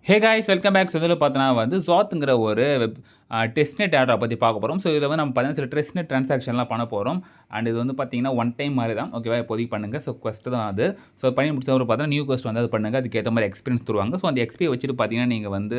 ஹே guys welcome back. So இதில் பார்த்தோன்னா வந்து ஜாத்துங்கிற ஒரு டெஸ்ட்நெட் ஆடரை பற்றி பார்க்க போகிறோம். ஸோ இதில் வந்து நம்ம பார்த்தீங்கன்னா சில டெஸ்ட்நெட் ட்ரான்சாக்ஷன்லாம் பண்ண போகிறோம். அண்ட் இது வந்து பார்த்தீங்கன்னா ஒன் டைம் மாதிரி தான், ஓகேவா? இப்போதைக்கு பண்ணுங்கள். ஸோ quest தான் அது. ஸோ பண்ணி முடிச்சதுக்கப்புறம் பார்த்தீங்கன்னா நியூ quest வந்து அது பண்ணுங்கள். அதுக்கேற்ற மாதிரி எக்ஸ்பீரியன்ஸ் தருவாங்க. ஸோ அந்த எக்ஸ்பியை வச்சுட்டு பார்த்தீங்கன்னா நீங்கள் வந்து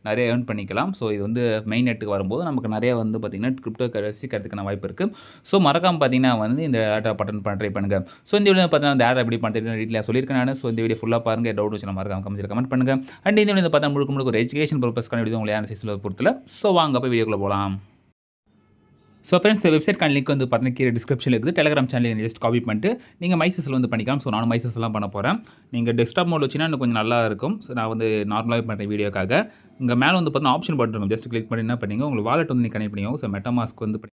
நிறைய ஏர்ன் பண்ணிக்கலாம். ஸோ இது வந்து மெயின் நெட்டுக்கு வரும்போது நமக்கு நிறைய வந்து பார்த்தீங்கன்னா கிரிப்டோ கரன்சி கிடைக்கிறதுக்கான வாய்ப்பு இருக்குது. ஸோ மறக்காமல் பார்த்தீங்கன்னா வந்து இந்த ஆடரை பட்டன் பண்ண ட்ரை பண்ணுங்கள். ஸோ இந்த வீடியோ பார்த்தீங்கன்னா அந்த ஆடரை எப்படி பண்ணுறது டீட்டெயிலாக சொல்லியிருக்கேன் நான். ஸோ இந்த வீடியோ ஃபுல்லாக பாருங்கள். டவுட் வச்சு மறக்காம கமெண்ட் பண்ணுங்கள். அண்ட் இந்த வீடியோ பார்த்தா முழுக்க ஒரு எஜுகேஷன் பர்பஸ்க்கான வீடியோ உங்களை யாரும் செய்ய பொறுத்தல. ஸோ வாங்க போய் வீடியோக்குள்ளே போகலாம். ஸோ ஃப்ரெண்ட்ஸ், இந்த வெப்சைட்கான லிங்க் வந்து பார்த்தீங்கன்னா கீழே டிஸ்கிரிப்ஷனில் இருக்குது. டெலிகிராம் சேனல் ஜஸ்ட் காப்பி பண்ணிட்டு நீங்கள் மைசஸில் வந்து பண்ணிக்கலாம். ஸோ நானும் மைசஸ்லாம் பண்ண போகிறேன். நீங்கள் டெஸ்க்டாப் மோட் வச்சுன்னா இன்னும் கொஞ்சம் நல்லா இருக்கும். ஸோ நான் வந்து நார்மலாகவே பண்ணுறேன் வீடியோக்காக. இங்கே மேலே வந்து பார்த்தீங்கன்னா ஆப்ஷன் பட்டன் இருக்கும். ஜஸ்ட் கிளிக் பண்ணி என்ன பண்ணிங்க உங்களுக்கு வாலெட் வந்து நீங்கள் கனெக்ட் பண்ணிக்கோங்க. ஸோ மெட்டாமாஸ்க் வந்து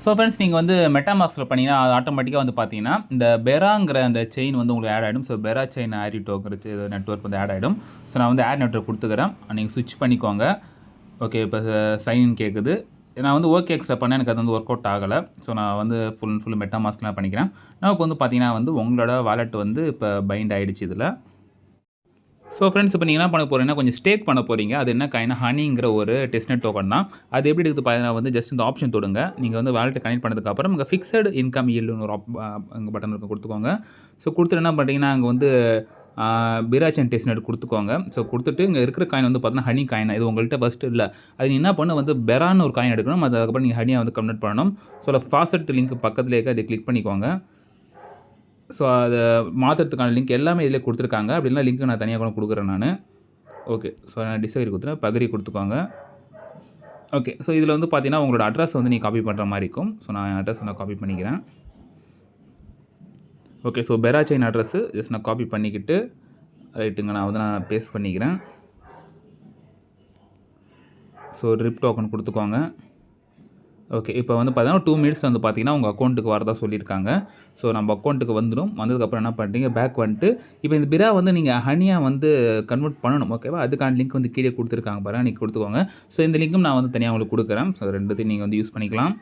ஸோ ஃப்ரெண்ட்ஸ், நீங்கள் வந்து மெட்டாமாஸ்கில் பண்ணிங்கன்னா அது ஆட்டோமேட்டிக்காக வந்து பார்த்தீங்கன்னா இந்த பெராங்கிற அந்த செயின் வந்து உங்களுக்கு ஆட் ஆகிடும். ஸோ பெரா செயின் ஆரிட்டோங்கிற நெட்ஒர்க் வந்து ஆட் ஆகிடும். ஸோ நான் வந்து ஆட் நெட்ஒர்க் கொடுத்துக்கிறேன். நீங்கள் ஸ்விட்ச் பண்ணிக்கோங்க. ஓகே, இப்போ சைன் கேட்குது. நான் வந்து ஓகேஎக்ஸில் பண்ணேன், எனக்கு அது வந்து ஒர்க் அவுட் ஆகலை. ஸோ நான் வந்து ஃபுல் மெட்டாமாஸ்க்லாம் பண்ணிக்கிறேன். நான் இப்போ வந்து பார்த்தீங்கன்னா வந்து உங்களோட வாலெட் வந்து இப்போ பைண்ட் ஆகிடுச்சு இதில். ஸோ ஃப்ரெண்ட்ஸ், இப்போ நீங்கள் என்ன பண்ண போகிறீங்கன்னா கொஞ்சம் ஸ்டேக் பண்ண போகிறீங்க. அது என்ன காயினா ஹனிங்கிற ஒரு டெஸ்ட்நெட் டோக்கன் தான். அது எப்படி இருக்குது பார்த்தீங்கன்னா வந்து ஜஸ்ட் இந்த ஆப்ஷன் தொடுங்க. நீங்கள் வந்து வாலெட்டை கனெக்ட் பண்ணதுக்கப்புறம் உங்கள் ஃபிக்ஸட் இன்கம் ஈல்டுன்னு ஒரு அங்கே பட்டன் இருக்கும், கொடுத்துக்கோங்க. ஸோ கொடுத்துட்டு என்ன பண்ணுறீங்கன்னா அங்கே வந்து பிராச்சன் டெஸ்ட்நெட் கொடுத்துக்கோங்க. ஸோ கொடுத்துட்டு இங்கே இருக்கிற காயின் வந்து பார்த்தீங்கன்னா ஹனி காயின். இது உங்கள்கிட்ட ஃபஸ்ட்டு இல்லை. அது என்ன பண்ண வந்து பெரான்னு ஒரு காயின் எடுக்கணும். அதுக்கப்புறம் நீங்கள் ஹனியை வந்து கன்வெர்ட் பண்ணணும். ஸோ ஃபாஸ்ட் லிங்க் பக்கத்துலேயே அதை கிளிக் பண்ணிக்கோங்க. ஸோ அதை மாற்றுறதுக்கான லிங்க் எல்லாமே இதில் கொடுத்துருக்காங்க. அப்படி இல்லைனா லிங்க் நான் தனியாக கூட கொடுக்குறேன் நான். ஓகே, ஸோ நான் டிஸ்கவரி கொடுத்துறேன், பகிரி கொடுத்துக்கோங்க. ஓகே, ஸோ இதில் வந்து பார்த்தீங்கன்னா உங்களோட அட்ரஸ் வந்து நீங்கள் காப்பி பண்ணுற மாதிரி இருக்கும். ஸோ நான் அட்ரஸ் நான் காப்பி பண்ணிக்கிறேன். ஓகே, ஸோ பெரா செயின் அட்ரஸ்ஸு ஜஸ்ட் நான் காப்பி பண்ணிக்கிட்டு ரைட்டுங்க நான் பேஸ்ட் பண்ணிக்கிறேன். ஸோ ரிப் டோக்கன் கொடுத்துக்கோங்க. ஓகே, இப்போ வந்து பார்த்தீங்கன்னா 2 மினிட்ஸ் வந்து பார்த்தீங்கன்னா உங்கள் அக்கௌண்ட்டுக்கு வரதா சொல்லியிருக்காங்க. ஸோ நம்ம அக்கௌண்ட்டுக்கு வந்துடும். வந்ததுக்கப்புறம் என்ன பண்ணுறீங்க, பேக் வந்துட்டு இப்போ இந்த பிரா வந்து நீங்கள் ஹனியாக வந்து கன்வெர்ட் பண்ணணும், ஓகேவா? அதுக்கான லிங்க் வந்து கீழே கொடுத்துருக்காங்க பாருங்க, நீங்கள் கொடுத்துக்கோங்க. ஸோ இந்த லிங்க்கும் நான் வந்து தனியாக உங்களுக்கு கொடுக்குறேன். ஸோ ரெண்டுத்தையும் நீங்கள் வந்து யூஸ் பண்ணிக்கலாம்.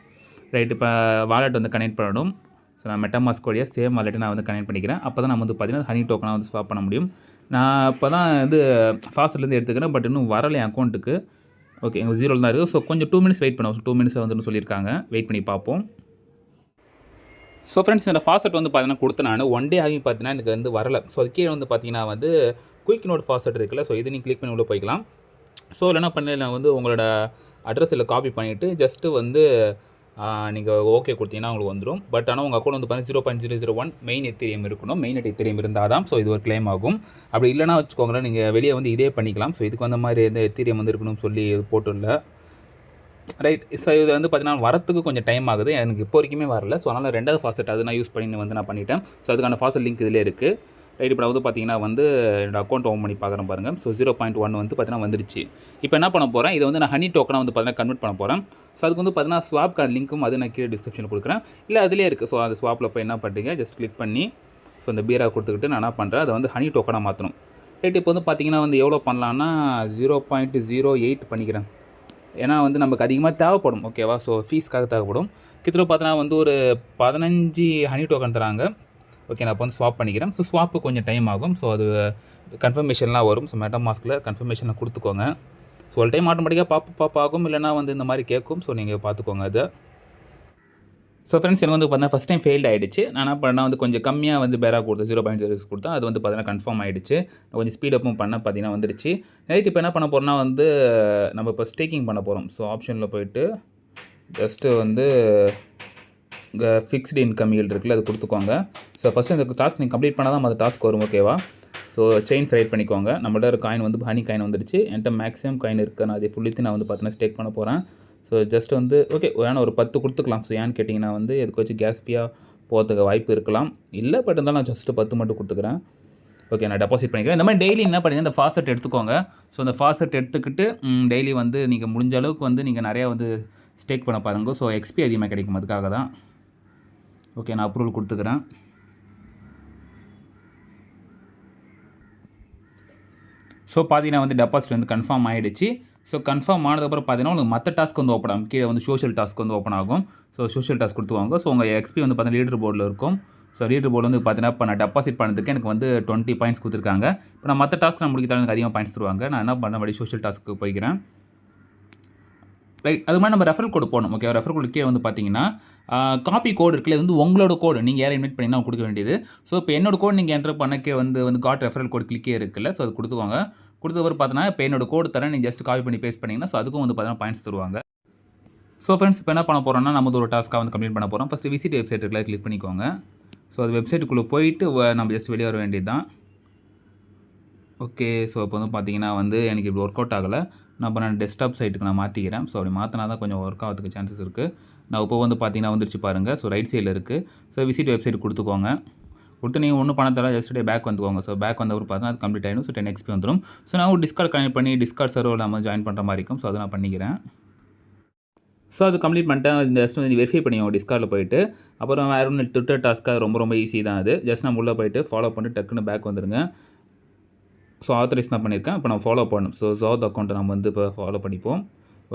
ரைட், இப்போ வாலெட் வந்து கனெக்ட் பண்ணணும். ஸோ நான் மெட்டாமாஸ்க் வழியாக சேம் வாலெட்டை நான் வந்து கனெக்ட் பண்ணிக்கிறேன். அப்போ தான் நம்ம வந்து பார்த்தீங்கன்னா ஹனி டோக்கனாக வந்து ஸ்வாப் பண்ண முடியும். நான் இப்போ தான் வந்து ஃபாஸ்ட்லேருந்து எடுத்துக்கிறேன், பட் இன்னும் வரலை என் அக்கௌண்ட்டுக்கு. ஓகே, எங்கள் 0 தான் இருக்குது. ஸோ கொஞ்சம் 2 மினிட்ஸ் வெயிட் பண்ணுவோம். ஸோ 2 மினிட்ஸ் வந்துன்னு சொல்லியிருக்காங்க. வெயிட் பண்ணி பார்ப்போம். ஸோ ஃப்ரெண்ட்ஸ், இந்த ஃபாஸ்ட் வந்து பார்த்தீங்கன்னா கொடுத்து நான் 1 டே ஆகி பார்த்தீங்கன்னா எனக்கு வந்து வரலை. ஸோ அது கீழே வந்து பார்த்தீங்கன்னா வந்து குயிக் நோட் ஃபாஸ்ட் இருக்குல்ல, ஸோ இது நீங்கள் கிளிக் பண்ணி உள்ளே போய்க்கலாம். ஸோ இல்லை என்ன பண்ணல வந்து உங்களோட அட்ரஸ் இல்லை காப்பி பண்ணிவிட்டு ஜஸ்ட்டு வந்து நீங்கள் ஓகே கொடுத்தீங்கன்னா உங்களுக்கு வந்துடும். பட் ஆனால் உங்கள் அக்கௌண்ட் வந்து பார்த்தீங்கன்னா 0.001 மெயின் எத்திரியம் இருக்கணும். மெயின் எத்திரியம் இருந்தால் தான் ஸோ இது ஒரு கிளைம் ஆகும். அப்படி இல்லைனா வச்சுக்கோங்களேன், நீங்கள் வெளியே வந்து இதே பண்ணிக்கலாம். ஸோ இதுக்கு வந்த மாதிரி எந்த எத்திரியம் வந்து இருக்கணும்னு சொல்லி போட்டுள்ள ரைட். ஸோ இது வந்து பார்த்தீங்கன்னா வரத்துக்கு கொஞ்சம் டைம் ஆகுது. எனக்கு இப்போ வரைக்குமே வரல. ஸோ அதனால் 2வது ஃபாஸ்ட் அது நான் யூஸ் பண்ணி வந்து நான் பண்ணிட்டேன். ஸோ அதுக்கான ஃபாஸ்ட் லிங்க் இதிலே இருக்குது. ரைட், இப்போ வந்து பார்த்தீங்கன்னா வந்து என்னோடய அக்கௌண்ட் ஓப்பன் பண்ணி பார்க்குறேன் பாருங்கள். ஸோ 0.1 வந்து பார்த்தீங்கன்னா வந்துருச்சு. இப்போ என்ன பண்ண போகிறேன், இதை வந்து நான் ஹனி டோக்கனாக வந்து பார்த்தீங்கன்னா கன்வெர்ட் பண்ண போகிறேன். ஸோ அதுக்கு வந்து பார்த்தீங்கன்னா ஸ்வாப் கார்டு லிங்க்கும் அது நான் கீழே டிஸ்கிரிப்ஷனில் கொடுக்குறேன், இல்லை அதிலே இருக்குது. ஸோ அந்த ஸ்வாப்பில் போய் என்ன பண்ணுறீங்க, ஜஸ்ட் கிளிக் பண்ணி ஸோ இந்த பீரா கொடுத்துக்கிட்டு நான் என்ன பண்ணுறேன், அதை வந்து ஹனி டோக்கனாக மாற்றணும். ரைட், இப்போ வந்து பார்த்தீங்கன்னா வந்து எவ்வளோ பண்ணலான்னா 0.08 பண்ணிக்கிறேன். ஏன்னா வந்து நமக்கு அதிகமாக தேவைப்படும், ஓகேவா? ஸோ ஃபீஸ்க்காக தேவைப்படும். கிட்டத்தட்ட பார்த்தீங்கன்னா வந்து ஒரு 15 ஹனி டோக்கன் தராங்க. ஓகே, நான் இப்போ வந்து ஸ்வாப் பண்ணிக்கிறேன். ஸோ ஸ்வாப்பு கொஞ்சம் டைம் ஆகும். ஸோ அது கன்ஃபர்மேஷன்லாம் வரும். ஸோ மெட்டாமாஸ்கில் கன்ஃபர்மேஷனை கொடுத்துக்கோங்க. ஸோ ஒரு டைம் ஆட்டோமேட்டிக்காக பாப் ஆகும், இல்லைனா வந்து இந்த மாதிரி கேட்கும். ஸோ நீங்கள் பார்த்துக்கோங்க அதை. ஸோ ஃப்ரெண்ட்ஸ், எனக்கு வந்து பார்த்தீங்கன்னா ஃபஸ்ட் டைம் ஃபெயில்ட் ஆகிடுச்சு. நான் என்ன பண்ணேன் வந்து கொஞ்சம் கம்மியாக வந்து பேரா கொடுத்தேன், 0.06 கொடுத்தேன். அது வந்து பார்த்தீங்கன்னா கன்ஃபார்ம் ஆகிடுச்சு. கொஞ்சம் ஸ்பீடப்பும் பண்ண பார்த்தீங்கன்னா வந்துடுச்சு. ரைட், இப்போ என்ன பண்ண போகிறோம்னா வந்து நம்ம இப்போ ஸ்டேக்கிங் பண்ண போகிறோம். ஸோ ஆப்ஷனில் போய்ட்டு ஜஸ்ட்டு வந்து இங்கே ஃபிக்ஸ்டு இன்கம் ஈல்டு இருக்குல்ல, அது கொடுத்துக்கோங்க. ஸோ ஃபஸ்ட்டு இந்த டாஸ்க் நீங்கள் கம்ப்ளீட் பண்ணால் தான் அந்த டாஸ்க் வரும், ஓகேவா? ஸோ செயின் செலக்ட் பண்ணிக்கோங்க. நம்மள்ட்ட ஒரு காயின் வந்து ஹனி காயின் வந்துடுச்சு. என்கிட்ட மேக்ஸிமம் காயின் இருக்குது. நான் அதை ஃபுல்லித்து நான் வந்து பார்த்தீங்கன்னா ஸ்டேக் பண்ண போகிறேன். ஸோ ஜஸ்ட் வந்து ஓகே வேணா ஒரு 10 கொடுத்துக்கலாம். ஸோ ஏன்னு கேட்டிங்கன்னா வந்து எதுக்கு வச்சு கேஸ் ஃபீயாக போகிறதுக்கு வாய்ப்பு இருக்கலாம், இல்லை பட் இருந்தாலும் நான் ஜஸ்ட்டு 10 மட்டும் கொடுத்துக்கிறேன். ஓகே, நான் டெபாசிட் பண்ணிக்கிறேன். இந்த மாதிரி டெய்லி என்ன பண்ணுங்கள், இந்த ஃபாஸ்ட் எடுத்துக்கோங்க. ஸோ அந்த ஃபாஸ்ட் எடுத்துக்கிட்டு டெய்லி வந்து நீங்கள் முடிஞ்ச அளவுக்கு வந்து நீங்கள் நிறையா வந்து ஸ்டேக் பண்ண பாருங்கள். ஸோ எக்ஸ்பி அதிகமாக கிடைக்கும், அதுக்காக தான். ஓகே, நான் அப்ரூவல் கொடுத்துக்கிறேன். ஸோ பார்த்தீங்கன்னா வந்து டெபாசிட் வந்து கன்ஃபார்ம் ஆகிடுச்சு. ஸோ கன்ஃபார்ம் ஆனதுக்கப்புறம் பார்த்தீங்கன்னா உங்களுக்கு மற்ற டாஸ்க் வந்து ஓப்பன் ஆகும். கீழே வந்து சோஷியல் டாஸ்க் வந்து ஓப்பன் ஆகும். ஸோ சோஷியல் டாஸ்க் கொடுத்துவாங்க. ஸோ உங்கள் எக்ஸ்பி வந்து பார்த்தீங்கன்னா லீடர் போர்டில் இருக்கும். ஸோ லீடர் போர்டு வந்து பார்த்தீங்கன்னா இப்போ நான் டெபாசிட் பண்ணதுக்கு எனக்கு வந்து 20 பாயிண்ட்ஸ் கொடுத்துருக்காங்க. இப்போ நான் மற்ற டாஸ்க் நான் முடிக்கிறதால எனக்கு அதிகமாக பாயிண்ட்ஸ் தருவாங்க. நான் என்ன பண்ண மறுபடியும் சோஷியல் டாஸ்க்கு போய்க்கிறேன். ரைட், அது மாதிரி நம்ம ரெஃபரல் கோடு போடணும். ஓகே, ரெஃபரல் கோடு கீழே வந்து பார்த்தீங்கன்னா காப்பி கோடு இருக்குல்ல, வந்து உங்களோட கோடு நீங்கள் யாரை இன்வைட் பண்ணிங்கன்னா கொடுக்க வேண்டியது. ஸோ இப்போ என்னோட கோடு நீங்கள் என்டர் பண்ணக்கே வந்து காட் ரெஃபரல் கோடு கிளிக்கே இருக்குல்ல, ஸோ அது கொடுத்துவாங்க. கொடுத்தவரை பார்த்தீங்கன்னா இப்போ என்னோட கோடு தரேன், நீங்கள் ஜஸ்ட் காப்பி பண்ணி பேஸ்ட் பண்ணிங்கன்னா ஸோ அதுக்கும் வந்து பார்த்தீங்கன்னா பாயிண்ட்ஸ் தருவாங்க. ஸோ ஃப்ரெண்ட்ஸ், இப்போ என்ன பண்ண போகிறோம்னா நம்ம ஒரு டாஸ்க்காக வந்து கம்ப்ளீட் பண்ண போகிறோம். ஃபஸ்ட்டு விசிட் வெப்சைட் இருக்குல்ல, கிளிக் பண்ணிக்கோங்க. ஸோ அது வெப்சைட்டுக்குள்ளே போயிட்டு நம்ம ஜஸ்ட் வெளியே வர வேண்டியது தான். ஓகே, ஸோ இப்போ வந்து பார்த்தீங்கன்னா வந்து எனக்கு இப்படி ஒர்க் அவுட் ஆகலை. நான் டெஸ்க்டாப் சைட்டுக்கு நான் மாற்றிக்கிறேன். ஸோ அப்படி மாற்றினா தான் கொஞ்சம் ஒர்க் ஆகிறதுக்கு சான்சஸ் இருக்குது. நான் இப்போ வந்து பார்த்தீங்கன்னா வந்துருச்சு பாருங்கள். ஸோ ரைட் சைடில் இருக்குது. ஸோ விசிட் வெப்சைட் கொடுத்துக்கோங்க. கொடுத்து நீங்கள் ஒன்றும் பண்ண தேவை, ஜஸ்ட் பேக் வந்துக்கோங்க. ஸோ பேக் வந்தவர் பார்த்தா அது கம்ப்ளீட் ஆகிடும். ஸோ 10 XP வந்துடும். ஸோ நான் ஒரு டிஸ்கார்ட் கனெக்ட் பண்ணி டிஸ்கார்ட் சர்வரில் நம்ம ஜாயின் பண்ணுற மாதிரி இருக்கும். ஸோ அதை நான் பண்ணிக்கிறேன். ஸோ அது கம்ப்ளீட் பண்ணிட்டேன். இந்த ஜஸ்ட் வந்து வெரிஃபை பண்ணிக்கோங்க டிஸ்கார்டில் போயிட்டு. அப்புறம் வேறு ஒன்று ட்விட்டர் டாஸ்க்காக ரொம்ப ஈஸி தான் அது. ஜஸ்ட் நம்ம உள்ளே போயிட்டு ஃபாலோ பண்ணிட்டு டக்குன்னு பேக் வந்துடுங்க. ஸோ ஆத்தரைஸ் தான் பண்ணியிருக்கேன். இப்போ நம்ம ஃபாலோ பண்ணணும். ஸோ ஜாத் அக்கௌண்ட்டை நம்ம வந்து இப்போ ஃபாலோ பண்ணிப்போம்.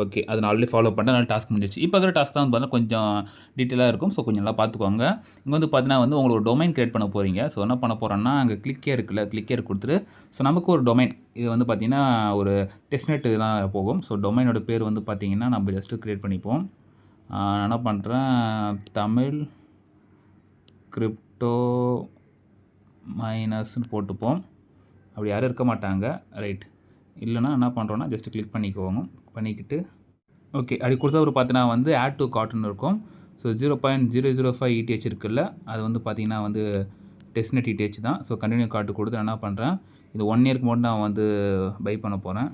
ஓகே, அது நான் ஆல்ரெடி ஃபாலோ பண்ணேன். அதனால் டாஸ்க் முடிஞ்சிச்சு. இப்போ இருக்கிற டாஸ்க் தான் வந்து பார்த்தீங்கன்னா கொஞ்சம் டீட்டெயிலாக இருக்கும். ஸோ கொஞ்சம் நல்லா பார்த்துக்கோங்க. இங்கே வந்து பார்த்தீங்கன்னா வந்து உங்களுக்கு டொமைன் கிரியேட் பண்ண போகிறீங்க. ஸோ என்ன பண்ண போகிறோன்னா அங்கே கிளிக்கே இருக்குல்ல, கிளிக்கேர் கொடுத்துட்டு ஸோ நமக்கு ஒரு டொமைன் இது வந்து பார்த்திங்கன்னா ஒரு டெஸ்ட்நெட்டு தான் போகும். ஸோ டொமைனோட பேர் வந்து பார்த்திங்கன்னா நம்ம ஜஸ்ட்டு க்ரியேட் பண்ணிப்போம். நான் என்ன பண்ணுறேன், தமிழ் கிரிப்டோ மைனஸ்ன்னு போட்டுப்போம். அப்படி யாரும் இருக்க மாட்டாங்க. ரைட், இல்லைனா என்ன பண்ணுறோன்னா ஜஸ்ட்டு கிளிக் பண்ணிக்குவோங்க. பண்ணிக்கிட்டு ஓகே அப்படி கொடுத்தவர் பார்த்தீங்கன்னா வந்து ஆட் டு கார்ட்னு இருக்கும். ஸோ 0.005 ETH இருக்குல்ல, அது வந்து பார்த்திங்கன்னா வந்து டெஸ்ட்நெட் ETH தான். ஸோ கண்டினியூ கார்டு கொடுத்து என்ன பண்ணுறேன், இது 1 இயருக்கு மட்டும் நான் வந்து பை பண்ண போகிறேன்.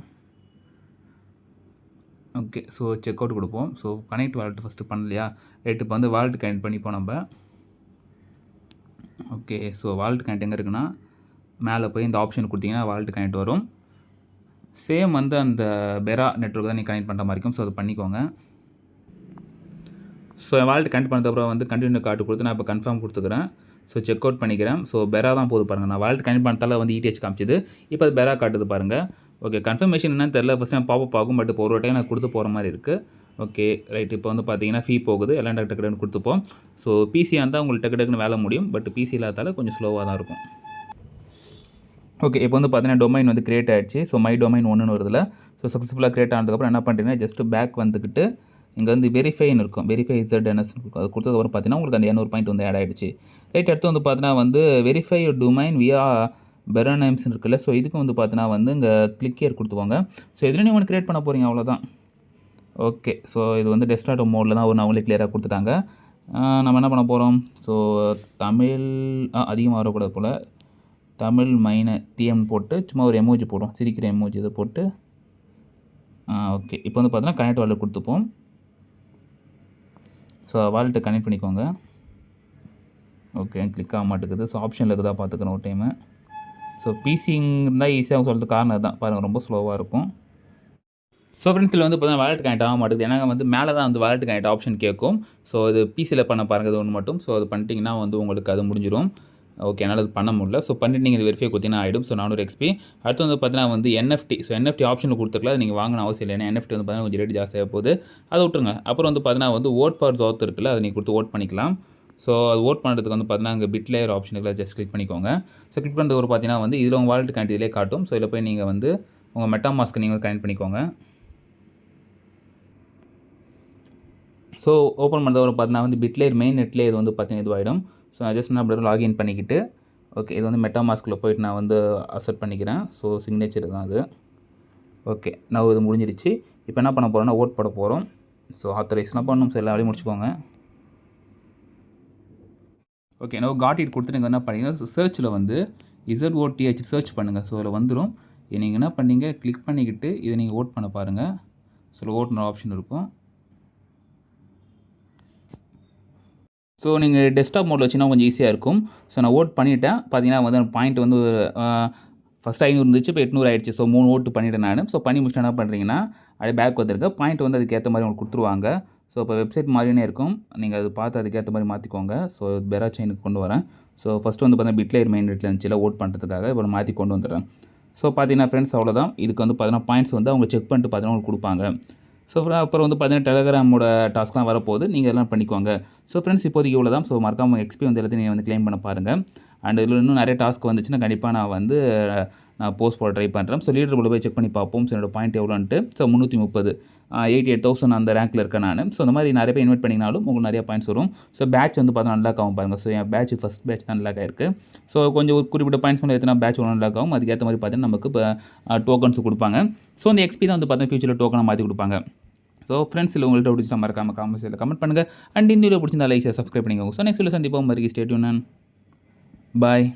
ஓகே, ஸோ செக் அவுட் கொடுப்போம். ஸோ கனெக்ட் வாலெட் ஃபஸ்ட்டு பண்ணலையா. ரைட், இப்போ வந்து வாலெட் கனெக்ட் பண்ணிப்போம் நம்ம. ஓகே, ஸோ வாலெட் கனெக்ட் எங்கே இருக்குன்னா மேலே போய் இந்த ஆப்ஷன் கொடுத்தீங்கன்னா வாலெட் கனெக்ட் வரும். சேம் வந்து அந்த பெரா நெட்வொர்க் தான் நீங்கள் கனெக்ட் பண்ணுற மாதிரி இருக்கும். ஸோ அதை பண்ணிக்கோங்க. ஸோ என் வாலெட் கனெக்ட் பண்ணதுக்கப்புறம் வந்து கண்டினியூ கார்டு கொடுத்து நான் இப்போ கன்ஃபார்ம் கொடுத்துக்கிறேன். ஸோ செக் அவுட் பண்ணிக்கிறேன். ஸோ பெரா தான் போது பாருங்கள். நான் வாலெட் கனெக்ட் பண்ணதால வந்து ETH காமிச்சிது. இப்போ அது பெரா காட்டுது பாருங்கள். ஓகே, கன்ஃபர்மேஷன் என்னன்னு தெரியல. ஃபஸ்ட் நான் பாப்பப் ஆகும். பட் இப்போ ஒரு டைம் நான் கொடுத்து போகிற மாதிரி இருக்குது. ஓகே ரைட், இப்போ வந்து பார்த்தீங்கன்னா ஃபீ போகுது. எல்லாம் டக்கு டக்குன்னு கொடுத்துப்போம். ஸோ பிசியாக இருந்தால் உங்களுக்கு டக்கு டக்குன்னு வேலை முடியும். பட் பிசி இல்லாதால கொஞ்சம் ஸ்லோவாக தான் இருக்கும். ஓகே, இப்போ வந்து பார்த்தீங்கன்னா டொமைன் வந்து கிரியேட் ஆகிடுச்சு. ஸோ மை டொமைன் 1ன்னு வருதுல. ஸோ சக்ஸஸ்ஃபுல்லாக கிரியேட் ஆனதுக்கப்புறம் என்ன பண்ணுறீங்கன்னா ஜஸ்ட்டு பேக் வந்துக்கிட்டு இங்கே வந்து வெரிஃபைன்னு இருக்கும். வெரிஃபை ZNS இருக்கும். அது கொடுத்ததுக்கப்புறம் பார்த்தீங்கன்னா உங்களுக்கு அந்த 200 பாயிண்ட் வந்து ஆட் ஆகிடுச்சு. ரைட், அடுத்து வந்து பார்த்தீங்கன்னா வந்து வெரிஃபை டொமைன் வியா பெரோனைம்ஸ்னு இருக்குல்ல. ஸோ இதுக்கு வந்து பார்த்தீங்கன்னா வந்து இங்கே கிளிக் ஹியர் கொடுத்துக்கோங்க. ஸோ இதில் நீங்கள் ஒன்று கிரியேட் பண்ண போகிறீங்க, அவ்வளோதான். ஓகே, ஸோ இது வந்து டெஸ்க்டாப் மோடில் தான் அவங்களே கிளியராக கொடுத்துட்டாங்க. நம்ம என்ன பண்ண போகிறோம், ஸோ தமிழ் அதிகமாக வரக்கூடாது போல். தமிழ் TM போட்டு சும்மா ஒரு எமோஜி போடும், சிரிக்கிற எமோஜி இதை போட்டு ஓகே. இப்போ வந்து பார்த்தீங்கன்னா கனெக்ட் வாலெட் கொடுத்துப்போம். ஸோ வாலெட்டை கனெக்ட் பண்ணிக்கோங்க. ஓகே, கிளிக் ஆக மாட்டேங்குது. ஸோ ஆப்ஷனில் இருக்குதா பார்த்துக்கிறோம் ஒரு டைமு. ஸோ பிசிங் இருந்தால் ஈஸியாக சொல்கிறது காரணம் தான் பாருங்கள், ரொம்ப ஸ்லோவாக இருக்கும். ஸோ ஃப்ரெண்ட்ஸில் வந்து பார்த்தீங்கன்னா வாலெட் கனெக்ட் ஆக மாட்டேங்குது. ஏன்னா வந்து மேலே தான் வந்து வாலெட் கனெக்ட் ஆப்ஷன் கேட்கும். ஸோ அது பிசியில் பண்ண பாருங்கள், அது ஒன்று மட்டும். ஸோ அது பண்ணிட்டீங்கன்னா வந்து உங்களுக்கு அது முடிஞ்சிடும். ஓகே, என்னால் அது பண்ண முடியல. ஸோ பண்ணிட்டு நீங்கள் இது வெரிஃபை கொடுத்தீங்கன்னா ஆகிடும். So 400 XP. அடுத்து வந்து பார்த்தீங்கன்னா வந்து NFT. ஸோ NFT ஆப்ஷனில் கொடுத்துக்கலாம், நீங்கள் வாங்கணும் அவசியம் இல்லை. ஏன்னா NFT வந்து பார்த்தீங்கன்னா கொஞ்சம் ரேட் ஜாஸ்தியாக போகுது, அதை விட்டுருங்க. அப்புறம் வந்து பார்த்தீங்கன்னா வந்து ஓட் ஃபார் ஜாத் இருக்குல்ல, அதை நீங்கள் கொடுத்து ஓட் பண்ணிக்கலாம். ஸோ அது ஓட் பண்ணுறதுக்கு வந்து பார்த்தீங்கன்னா அங்கே பிட் லேயர் ஆப்ஷனுக்குள்ள ஜஸ்ட் கிளிக் பண்ணிக்கோங்க. ஸோ கிளிக் பண்ணுறது ஒரு பார்த்தீங்கன்னா வந்து இதில் உங்கள் வாலெட் கனெக்ட் இதிலே காட்டும். ஸோ இதில் போய் நீங்கள் வந்து உங்கள் மெட்டாமாஸ்க்கு நீங்கள் கனெக்ட் பண்ணிக்கோங்க. ஸோ ஓப்பன் பண்ணுறது ஒரு பார்த்தீங்கன்னா வந்து பிட் லேயர் மெயின் நெட்லேயே இது வந்து பார்த்தீங்கன்னா இதுவாகிடும். ஸோ நான் ஜஸ்ட் நான் அப்படி லாகின் பண்ணிக்கிட்டு ஓகே, இது வந்து மெட்டாமாஸ்கில் போய்ட்டு நான் வந்து அக்செப்ட் பண்ணிக்கிறேன். ஸோ சிக்னேச்சர் தான் அது. ஓகே, நான் இது முடிஞ்சிடுச்சு. இப்போ என்ன பண்ண போகிறோன்னா ஓட் போட போகிறோம். ஸோ ஆத்தரைஸ்லாம் பண்ணணும். ஸோ எல்லாரையும் முடிச்சுக்கோங்க. ஓகே, நான் காட் இட் கொடுத்து நீங்கள் என்ன பண்ணீங்கன்னா சர்ச்சில் வந்து ZOTH சர்ச் பண்ணுங்கள். ஸோ அதில் வந்துடும். நீங்கள் என்ன பண்ணீங்க, கிளிக் பண்ணிக்கிட்டு இதை நீங்கள் ஓட் பண்ண பாருங்கள். ஸோ ஓட்டுன ஆப்ஷன் இருக்கும். ஸோ நீங்கள் டெஸ்க்டாப் மோடில் வச்சுன்னா கொஞ்சம் ஈஸியாக இருக்கும். ஸோ நான் ஓட் பண்ணிவிட்டேன். பார்த்தீங்கன்னா வந்து பாயிண்ட் வந்து ஃபஸ்ட் 500 இருந்துச்சு, இப்போ 800 ஆகிடுச்சு. ஸோ 3 ஓட்டு பண்ணிவிட்டேன் நான். ஸோ பண்ணி முடிச்சுட்டு என்ன பண்ணுறீங்கன்னா அப்படியே பேக் வந்துருக்க பாயிண்ட் வந்து அதுக்கேற்ற மாதிரி உங்களுக்கு கொடுத்துருவாங்க. ஸோ இப்போ வெப்சைட் மாதிரியே இருக்கும், நீங்கள் அது பார்த்து அதுக்கேற்ற மாதிரி மாற்றிக்கோங்க. ஸோ பெரா செயினுக்கு கொண்டு வரேன். ஸோ ஃபஸ்ட்டு வந்து பார்த்தீங்கன்னா பிட்லேயர் மெயின் ரேட்டில் இருந்துச்சு ஓட் பண்ணுறதுக்காக, இப்போ மாற்றி கொண்டு வந்துடுறேன். ஸோ பார்த்தீங்கன்னா ஃப்ரெண்ட்ஸ் அவ்வளோதான். இதுக்கு வந்து பார்த்தீங்கன்னா பாயிண்ட்ஸ் வந்து அவங்க செக் பண்ணிட்டு பார்த்தீங்கன்னா உங்களுக்கு கொடுப்பாங்க. ஸோ அப்புறம் வந்து பார்த்தீங்கன்னா டெலகிராமோட டாஸ்க்லாம் வரப்போகுது. நீங்கள் எல்லாம் பண்ணிக்கோங்க. ஸோ ஃப்ரெண்ட்ஸ் இப்போதைக்கு இவ்வளோ தான். ஸோ மறக்காம எக்ஸ்பி வந்து எல்லாத்தையும் நீங்கள் வந்து கிளைம் பண்ண பாருங்கள். அண்ட் இதில் இன்னும் நிறைய டாஸ்க் வந்துச்சுன்னா கண்டிப்பாக நான் போஸ்ட் போட ட்ரை பண்ணுறேன். ஸோ லீடர் போர்டில் போய் செக் பண்ணி பார்ப்போம். ஸோ என்னோட பாயிண்ட் எவ்வளோன்ட்டு. ஸோ 330 88,000 அந்த ரேங்க்கில் இருக்கேன் நான். ஸோ இந்த மாதிரி நிறைய பேர் இன்வைட் பண்ணிங்கனாலும் உங்களுக்கு நிறைய பாயிண்ட்ஸ் வரும். ஸோ பேட்ச் வந்து பார்த்தா அன்லாக் ஆகும் பாருங்கள். ஸோ என் பேட்ச் ஃபஸ்ட் பேட்ச் தான் அன்லாக் ஆயிருக்கு. ஸோ கொஞ்சம் ஒரு குறிப்பிட்ட பாயிண்ட்ஸ் மேலே எத்தனை பேட்ச் ஒன்று அன்லாக் ஆகும். அதுக்கேற்ற மாதிரி பார்த்தீங்கன்னா நமக்கு இப்போ டோக்கன்ஸ் கொடுப்பாங்க. ஸோ இந்த எக்ஸ்பி தான் வந்து பார்த்தீங்கன்னா ஃபியூச்சரில் டோக்கனை மாற்றி கொடுப்பாங்க. ஸோ ஃப்ரெண்ட்ஸ் இல்லை உங்கள்கிட்ட பிடிச்சிட்டா மறக்காம காமெண்ட்ஸில் கமெண்ட் பண்ணுங்கள். அண்ட் இந்த வீடியோ பிடிச்சிருந்தா லைக் சப்ஸ்கிரைப் பண்ணிக்கோங்க. ஸோ நெக்ஸ்ட் வீடியோ சந்திப்போம். மறுபடியும் ஸ்டே டியூன். பாய்.